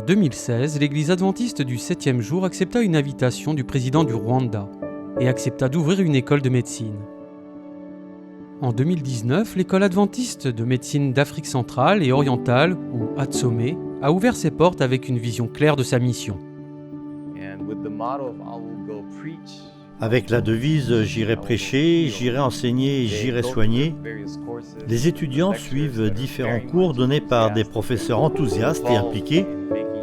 2016, l'église adventiste du 7e jour accepta une invitation du président du Rwanda et accepta d'ouvrir une école de médecine. En 2019, l'école adventiste de médecine d'Afrique centrale et orientale, ou ATSOME, a ouvert ses portes avec une vision claire de sa mission. Avec la devise « J'irai prêcher, j'irai enseigner, j'irai soigner », les étudiants suivent différents cours donnés par des professeurs enthousiastes et impliqués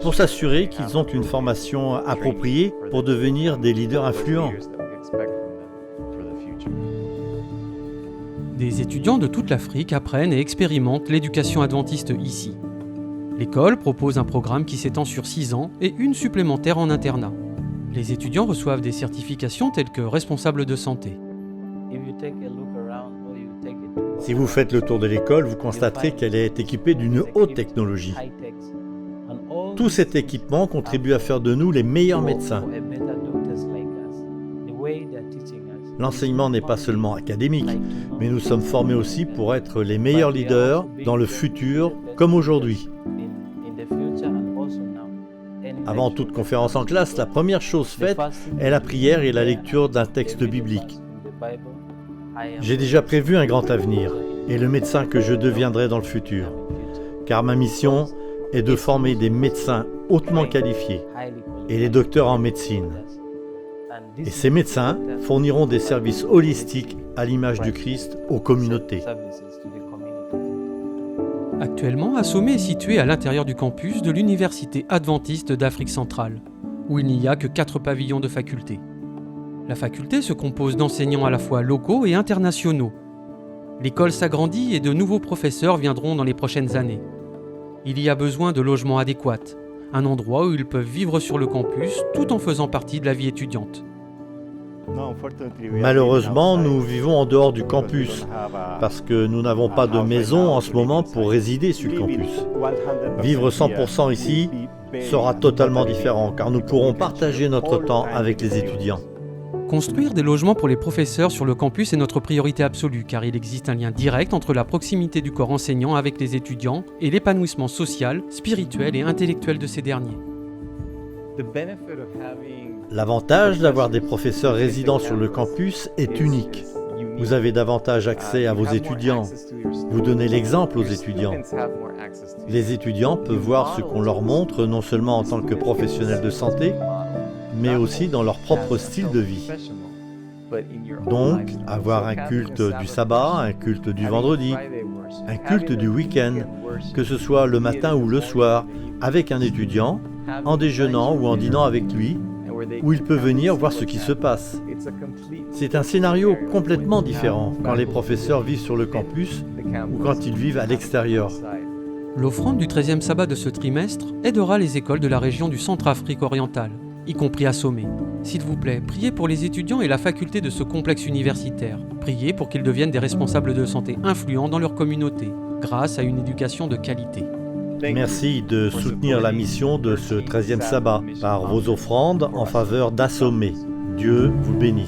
pour s'assurer qu'ils ont une formation appropriée pour devenir des leaders influents. Des étudiants de toute l'Afrique apprennent et expérimentent l'éducation adventiste ici. L'école propose un programme qui s'étend sur 6 ans et une supplémentaire en internat. Les étudiants reçoivent des certifications telles que responsables de santé. Si vous faites le tour de l'école, vous constaterez qu'elle est équipée d'une haute technologie. Tout cet équipement contribue à faire de nous les meilleurs médecins. L'enseignement n'est pas seulement académique, mais nous sommes formés aussi pour être les meilleurs leaders dans le futur comme aujourd'hui. Avant toute conférence en classe, la première chose faite est la prière et la lecture d'un texte biblique. J'ai déjà prévu un grand avenir et le médecin que je deviendrai dans le futur, car ma mission est de former des médecins hautement qualifiés et les docteurs en médecine. Et ces médecins fourniront des services holistiques à l'image du Christ aux communautés. Actuellement, ATSOME est situé à l'intérieur du campus de l'Université adventiste d'Afrique centrale, où il n'y a que 4 pavillons de faculté. La faculté se compose d'enseignants à la fois locaux et internationaux. L'école s'agrandit et de nouveaux professeurs viendront dans les prochaines années. Il y a besoin de logements adéquats, un endroit où ils peuvent vivre sur le campus tout en faisant partie de la vie étudiante. Malheureusement, nous vivons en dehors du campus parce que nous n'avons pas de maison en ce moment pour résider sur le campus. Vivre 100% ici sera totalement différent car nous pourrons partager notre temps avec les étudiants. Construire des logements pour les professeurs sur le campus est notre priorité absolue car il existe un lien direct entre la proximité du corps enseignant avec les étudiants et l'épanouissement social, spirituel et intellectuel de ces derniers. L'avantage d'avoir des professeurs résidents sur le campus est unique. Vous avez davantage accès à vos étudiants. Vous donnez l'exemple aux étudiants. Les étudiants peuvent voir ce qu'on leur montre non seulement en tant que professionnels de santé, mais aussi dans leur propre style de vie. Donc, avoir un culte du sabbat, un culte du vendredi, un culte du week-end, que ce soit le matin ou le soir, avec un étudiant, en déjeunant ou en dînant avec lui, où il peut venir voir ce qui se passe. C'est un scénario complètement différent quand les professeurs vivent sur le campus ou quand ils vivent à l'extérieur. L'offrande du 13e sabbat de ce trimestre aidera les écoles de la région du Centrafrique orientale, y compris ATSOME. S'il vous plaît, priez pour les étudiants et la faculté de ce complexe universitaire. Priez pour qu'ils deviennent des responsables de santé influents dans leur communauté, grâce à une éducation de qualité. Merci de soutenir la mission de ce 13e sabbat par vos offrandes en faveur d'ATSOME. Dieu vous bénisse.